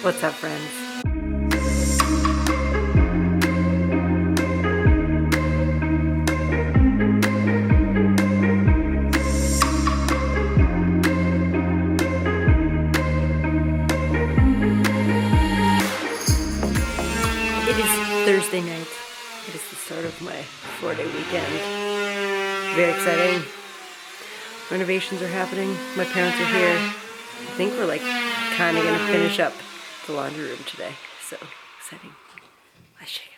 What's up, friends? It is Thursday night. It is the start of my 4-day weekend. Very exciting. Renovations are happening. My parents are here. I think we're like kind of gonna finish up the laundry room today. So exciting. Let's check it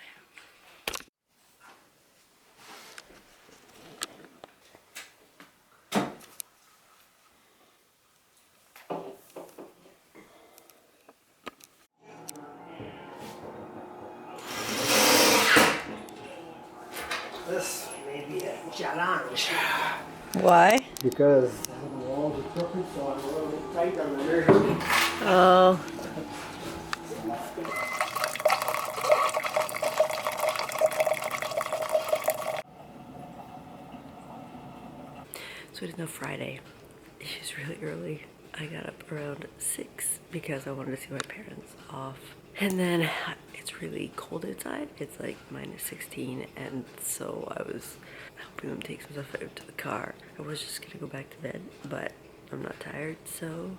out. This may be a challenge. Why? Because the walls are crooked, so I'm a little bit tight on the measurement. Oh. So it is now Friday. It is really early. I got up around 6 because I wanted to see my parents off. And then it's really cold outside. It's like -16, and so I was helping them take some stuff out to the car. I was just gonna go back to bed, but I'm not tired, so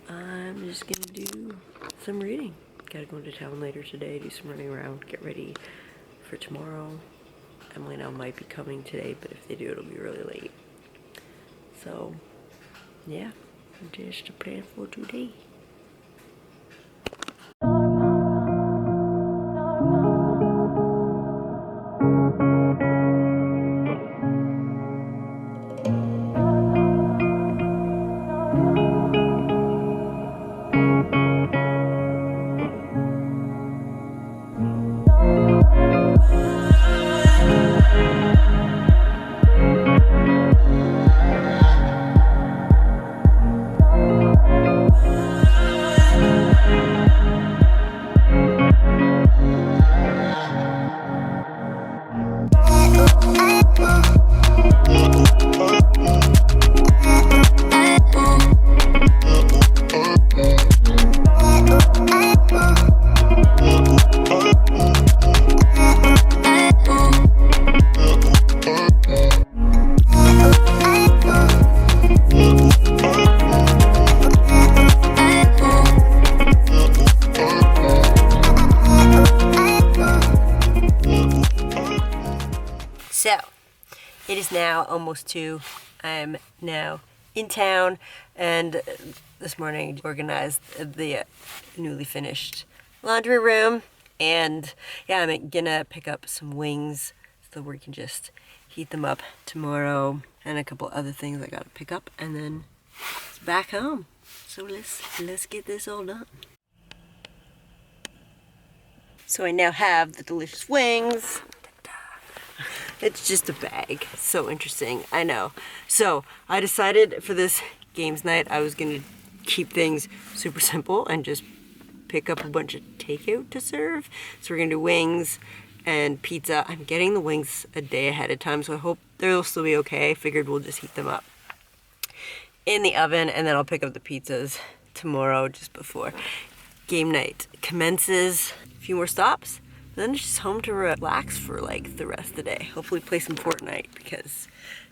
I'm just gonna do some reading. Gotta go into town later today, do some running around, get ready for tomorrow. Emily and I might be coming today, but if they do, it'll be really late. So, yeah, just a plan for today. So, it is now almost 2. I'm now in town, and this morning organized the newly finished laundry room, and yeah, I'm gonna pick up some wings so we can just heat them up tomorrow, and a couple other things I gotta pick up, and then it's back home. So let's get this all done. So I now have the delicious wings. It's just a bag. So interesting. I know. So I decided for this games night I was going to keep things super simple and just pick up a bunch of takeout to serve. So we're going to do wings and pizza. I'm getting the wings a day ahead of time, so I hope they'll still be okay. I figured we'll just heat them up in the oven, and then I'll pick up the pizzas tomorrow just before game night commences. A few more stops. Then it's just home to relax for like the rest of the day. Hopefully play some Fortnite because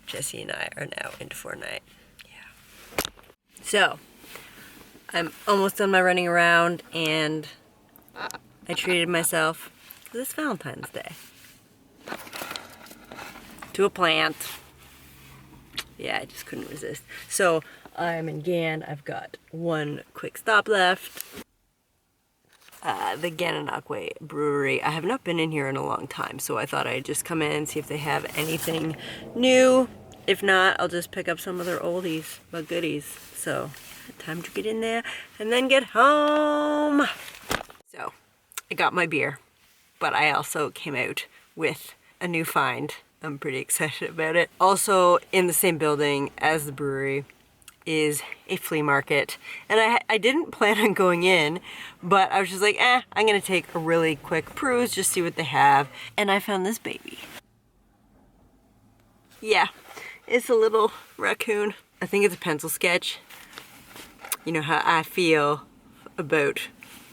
Jesse and I are now into Fortnite. Yeah. So, I'm almost done my running around, and I treated myself this Valentine's Day to a plant. Yeah, I just couldn't resist. So, I'm in Gan. I've got one quick stop left. The Gananoque Brewery. I have not been in here in a long time, so I thought I'd just come in and see if they have anything new. If not, I'll just pick up some of their oldies, but goodies. So, time to get in there and then get home. So, I got my beer, but I also came out with a new find. I'm pretty excited about it. Also, in the same building as the brewery is a flea market, and I didn't plan on going in, but I was just like, I'm gonna take a really quick peruse, just see what they have, and I found this baby. Yeah, it's a little raccoon. I think it's a pencil sketch. You know how I feel about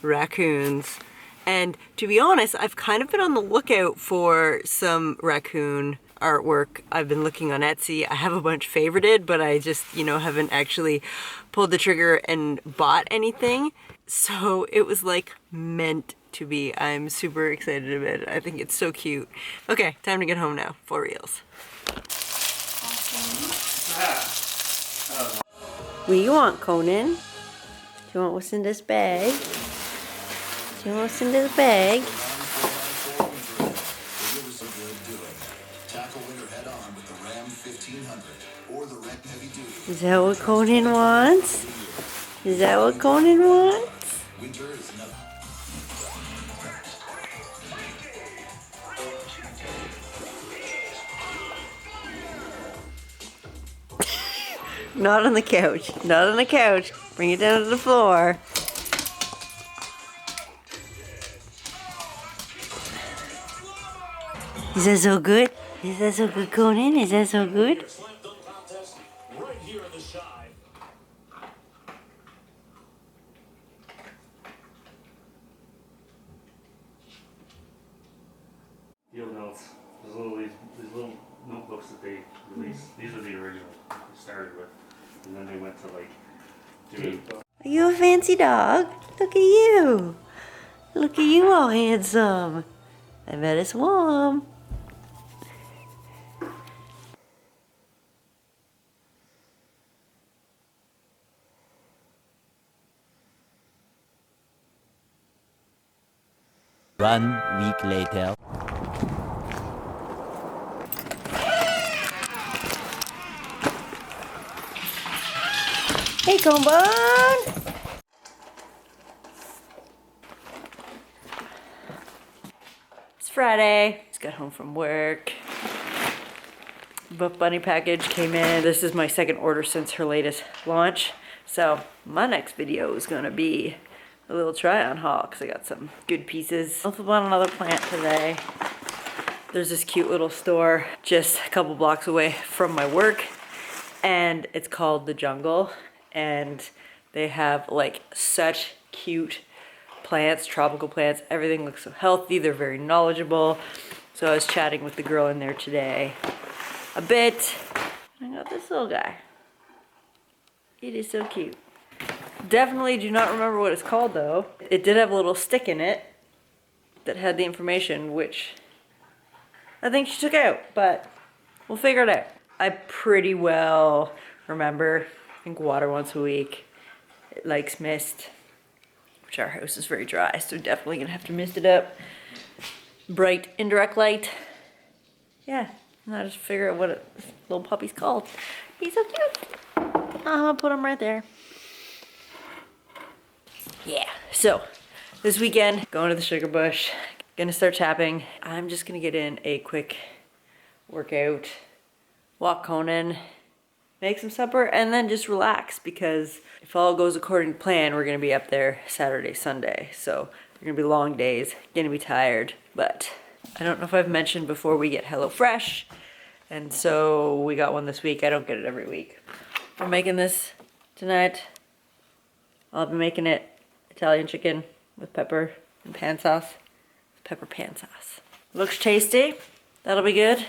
raccoons. And to be honest, I've kind of been on the lookout for some raccoon artwork. I've been looking on Etsy. I have a bunch favorited, but I just, haven't actually pulled the trigger and bought anything. So it was like meant to be. I'm super excited about it. I think it's so cute. Okay, time to get home now, for reals. What do you want, Conan? Do you want what's in this bag? Do you want what's in this bag? Is that what Conan wants? Is that what Conan wants? Not on the couch. Not on the couch. Bring it down to the floor. Is that so good? Is that so good, Conan? Is that so good? Field notes. These little notebooks that they released. These are the original they started with, and then they went to like doing. Are you a fancy dog? Look at you. Look at you, all handsome. I bet it's warm. One week later. Hey, Combone! It's Friday. Just got home from work. Buff Bunny package came in. This is my second order since her latest launch. So my next video is gonna be a little try-on haul because I got some good pieces. I'll flip on another plant today. There's this cute little store just a couple blocks away from my work, and it's called The Jungle. And they have like such cute plants, tropical plants. Everything looks so healthy. They're very knowledgeable. So I was chatting with the girl in there today a bit. I got this little guy. It is so cute. Definitely do not remember what it's called though. It did have a little stick in it that had the information, which I think she took out, but we'll figure it out. I pretty well remember. I think water once a week. It likes mist, which our house is very dry, so definitely gonna have to mist it up. Bright indirect light. Yeah, and I just figure out what this little puppy's called. He's so cute. I'm gonna put him right there. Yeah, so this weekend, going to the Sugar Bush, gonna start tapping. I'm just gonna get in a quick workout, walk Conan, make some supper, and then just relax, because if all goes according to plan, we're gonna be up there Saturday, Sunday. So they're gonna be long days, gonna be tired, but I don't know if I've mentioned before, we get HelloFresh, and so we got one this week. I don't get it every week. We're making this tonight. I'll be making it Italian chicken with pepper and pan sauce. Pepper pan sauce. Looks tasty. That'll be good.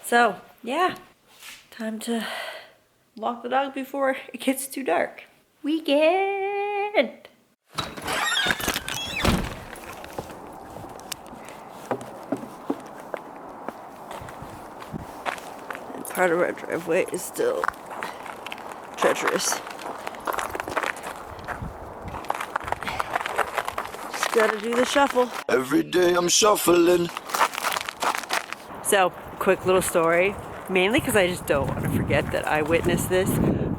So, yeah, time to walk the dog before it gets too dark. Weekend! And part of our driveway is still treacherous. Just gotta do the shuffle. Every day I'm shuffling. So, quick little story. Mainly because I just don't want to forget that I witnessed this,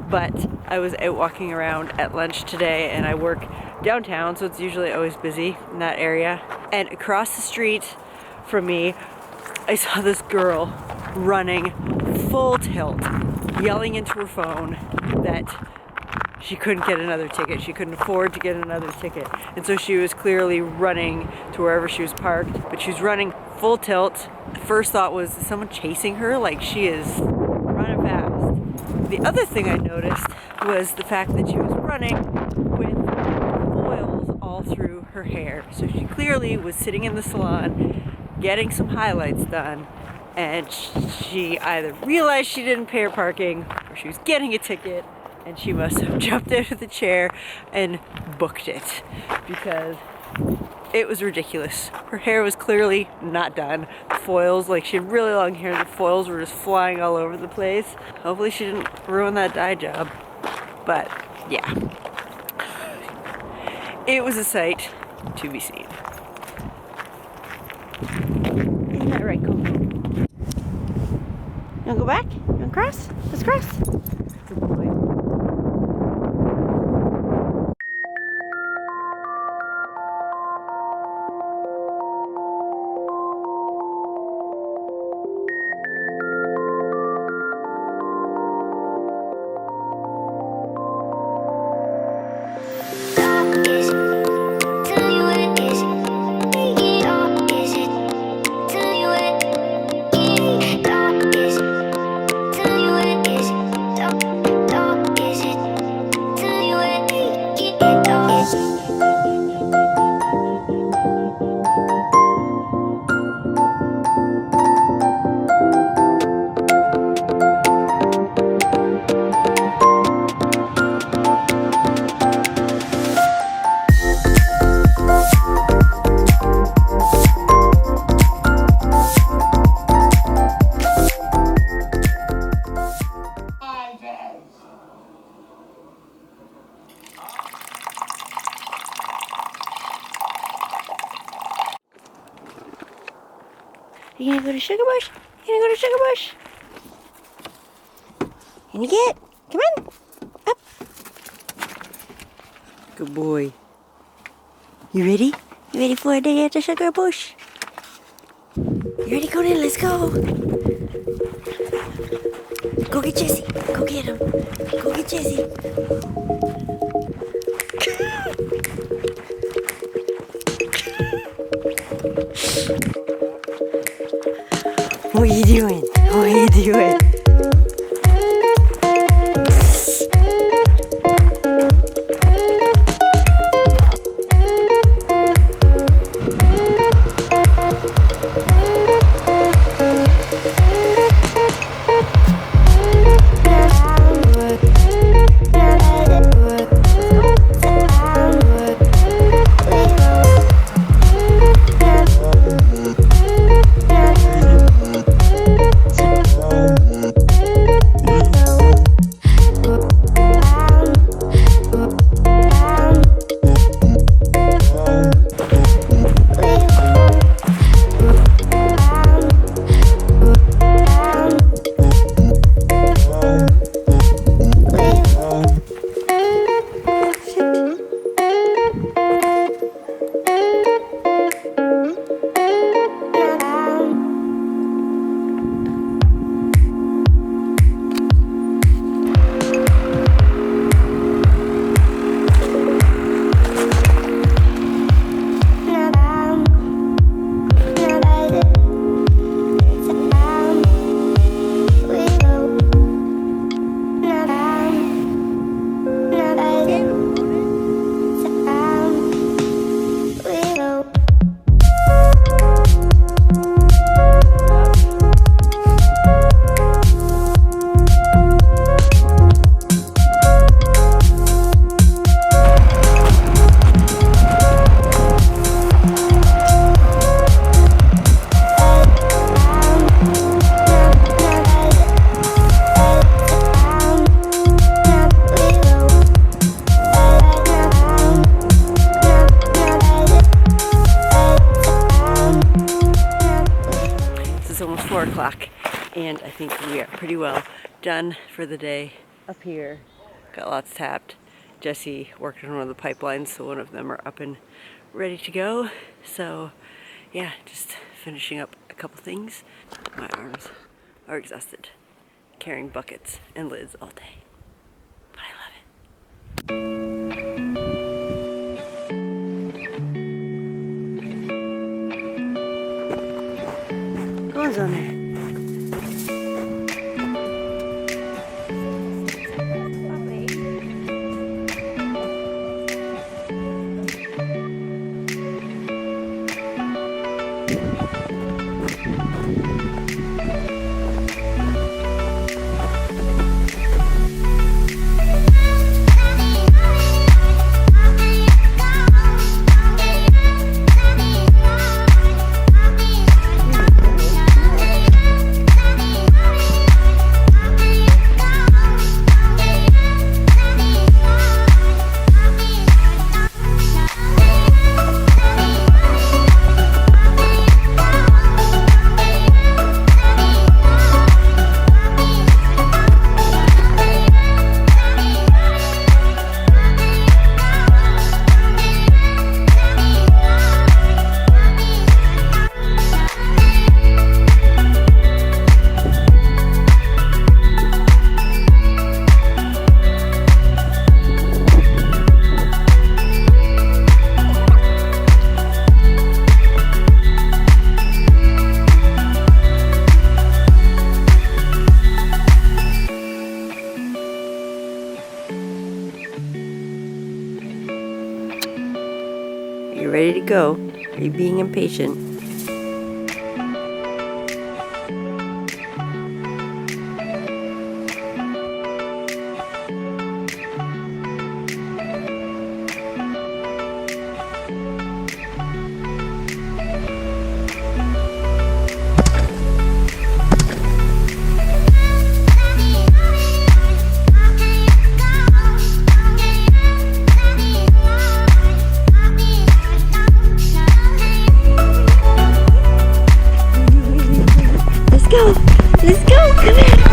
but I was out walking around at lunch today, and I work downtown, so it's usually always busy in that area. And across the street from me, I saw this girl running full tilt, yelling into her phone that she couldn't get another ticket. She couldn't afford to get another ticket. And so she was clearly running to wherever she was parked, but she was running full tilt. First thought was, is someone chasing her? Like, she is running fast. The other thing I noticed was the fact that she was running with foils all through her hair. So she clearly was sitting in the salon getting some highlights done, and she either realized she didn't pay her parking or she was getting a ticket, and she must have jumped out of the chair and booked it because it was ridiculous. Her hair was clearly not done. The foils, like, she had really long hair, the foils were just flying all over the place. Hopefully she didn't ruin that dye job, but yeah. It was a sight to be seen. Isn't that right, Coco? You wanna go back? You wanna cross? Let's cross. Good boy. You gonna go to Sugar Bush? You gonna go to Sugar Bush? Can you get? Come on. Up. Good boy. You ready? You ready for a day at the Sugar Bush? You ready? Go in. Let's go. Go get Jesse. Go get him. Go get Jesse. What are you doing? What are you doing? And I think we are pretty well done for the day up here. Got lots tapped. Jesse worked on one of the pipelines, so one of them are up and ready to go. So yeah, just finishing up a couple things. My arms are exhausted, carrying buckets and lids all day. But I love it. Go on there. You ready to go? Are you being impatient? Let's go! Come here!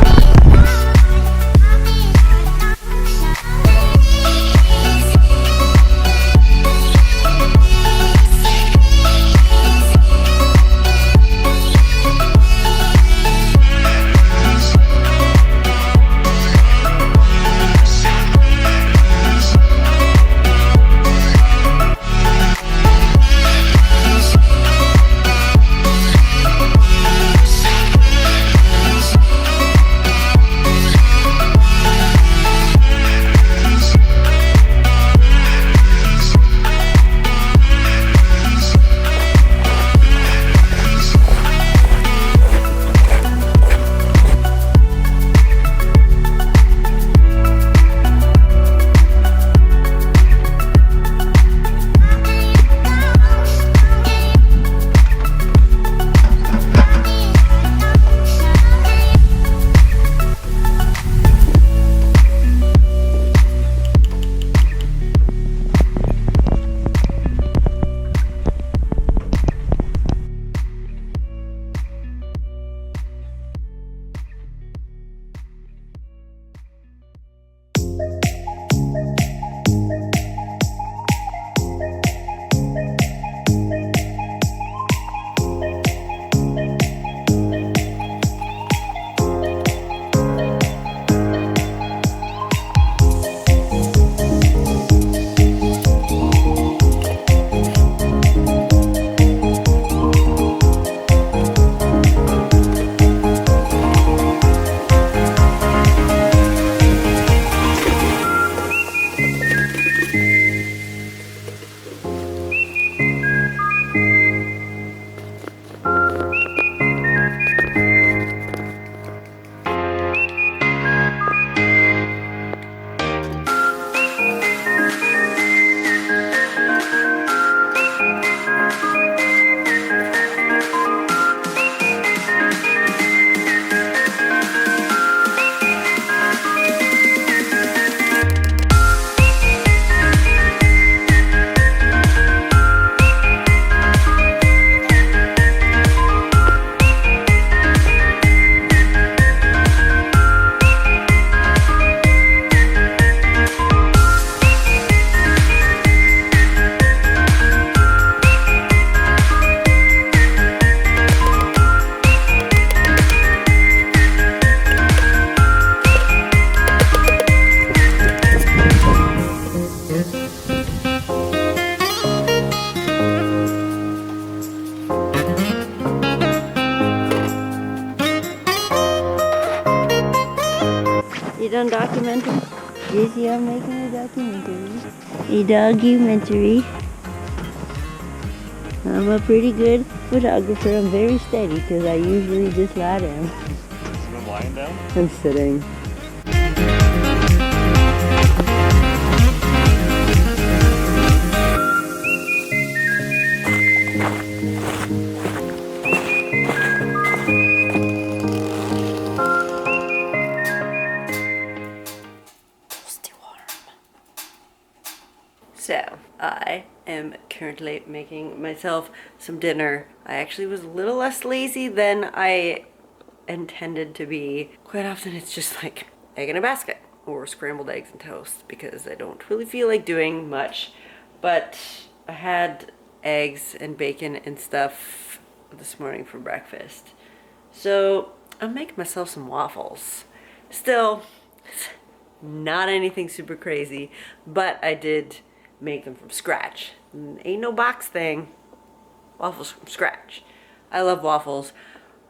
You done documenting? Yes, yeah, I'm making a documentary. A documentary. I'm a pretty good photographer. I'm very steady because I usually just lie down. I'm lying down? I'm sitting. So, I am currently making myself some dinner. I actually was a little less lazy than I intended to be. Quite often it's just like egg in a basket or scrambled eggs and toast because I don't really feel like doing much. But I had eggs and bacon and stuff this morning for breakfast. So I'm making myself some waffles. Still, not anything super crazy, but I did make them from scratch. Ain't no box thing. Waffles from scratch. I love waffles,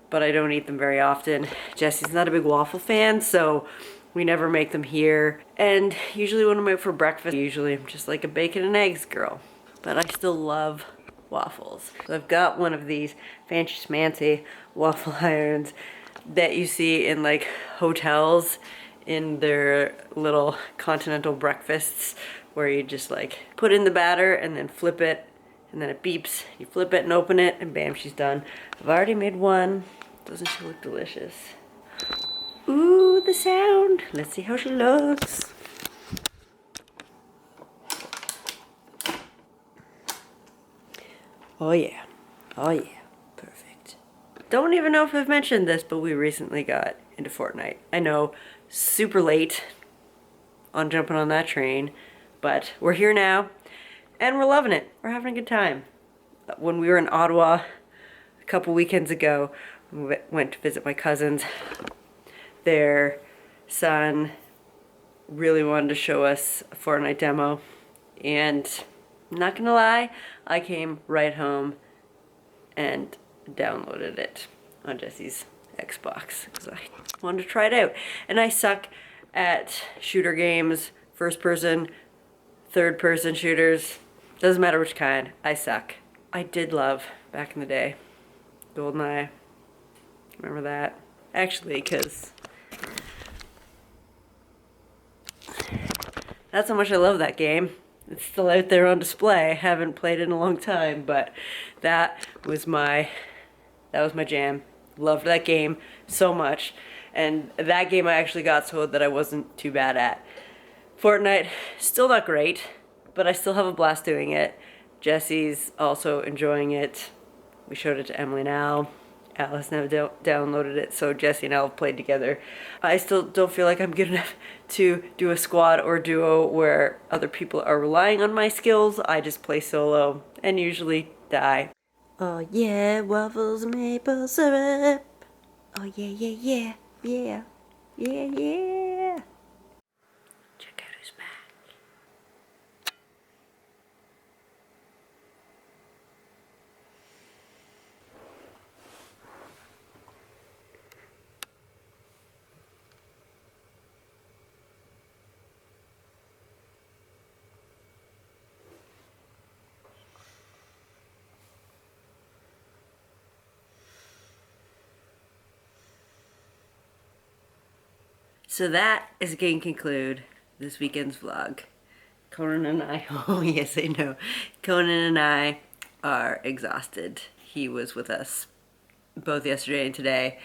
but I don't eat them very often. Jesse's not a big waffle fan, so we never make them here. And usually when I'm out for breakfast, usually I'm just like a bacon and eggs girl. but I still love waffles. So I've got one of these fancy schmancy waffle irons that you see in like hotels in their little continental breakfasts, where you just like put in the batter and then flip it, and then it beeps. You flip it and open it, and bam, she's done. I've already made one. Doesn't she look delicious? Ooh, the sound. Let's see how she looks. Oh yeah. Oh yeah. Perfect. Don't even know if I've mentioned this, but we recently got into Fortnite. I know, super late on jumping on that train, but we're here now and we're loving it. We're having a good time. When we were in Ottawa a couple weekends ago, we went to visit my cousins. Their son really wanted to show us a Fortnite demo, and I'm not gonna lie, I came right home and downloaded it on Jesse's Xbox because I wanted to try it out. And I suck at shooter games, first person, third person shooters, doesn't matter which kind, I suck. I did love, back in the day, GoldenEye. Remember that? Actually, because that's how much I love that game. It's still out there on display. I haven't played it in a long time, but that was my jam. Loved that game so much. And that game I actually got so that I wasn't too bad at. Fortnite, still not great, but I still have a blast doing it. Jesse's also enjoying it. We showed it to Emily and Al. Al has now downloaded it, so Jesse and Al have played together. I still don't feel like I'm good enough to do a squad or duo where other people are relying on my skills. I just play solo and usually die. Oh yeah, waffles and maple syrup. Oh yeah, yeah, yeah, yeah, yeah, yeah. Check out who's back. So that is going to conclude this weekend's vlog. Conan and I, oh yes I know, Conan and I are exhausted. He was with us both yesterday and today.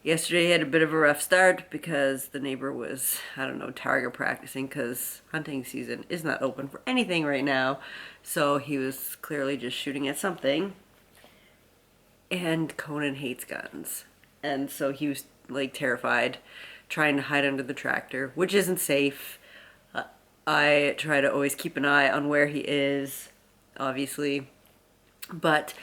Yesterday he had a bit of a rough start because the neighbor was, I don't know, target practicing because hunting season is not open for anything right now. So he was clearly just shooting at something. And Conan hates guns. And so he was like terrified, trying to hide under the tractor, which isn't safe. I try to always keep an eye on where he is, obviously, but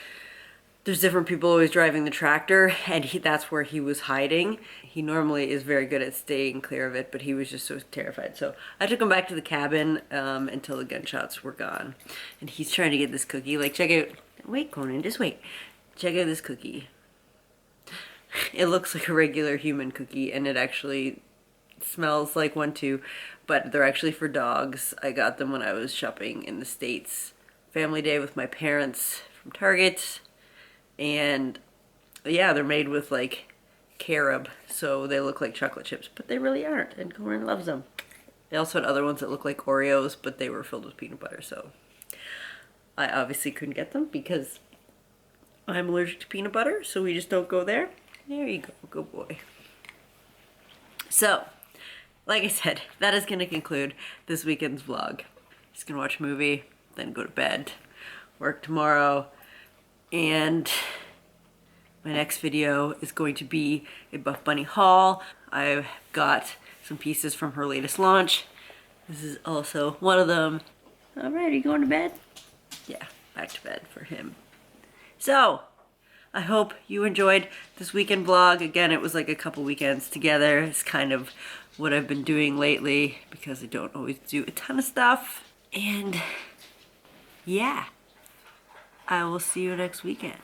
there's different people always driving the tractor, and that's where he was hiding. He normally is very good at staying clear of it, but he was just so terrified. So I took him back to the cabin until the gunshots were gone. And he's trying to get this cookie. Like, check out, wait Conan, just wait. Check out this cookie. It looks like a regular human cookie, and it actually smells like one too, but they're actually for dogs. I got them when I was shopping in the States. Family day with my parents from Target, and yeah, they're made with like carob, so they look like chocolate chips, but they really aren't, and Corin loves them. They also had other ones that look like Oreos, but they were filled with peanut butter, so I obviously couldn't get them because I'm allergic to peanut butter, so we just don't go there. There you go, good boy. So, like I said, that is going to conclude this weekend's vlog. Just going to watch a movie, then go to bed, work tomorrow, and my next video is going to be a Buff Bunny haul. I've got some pieces from her latest launch. This is also one of them. Alright, are you going to bed? Yeah, back to bed for him. So, I hope you enjoyed this weekend vlog. Again, it was like a couple weekends together. It's kind of what I've been doing lately because I don't always do a ton of stuff. And yeah, I will see you next weekend.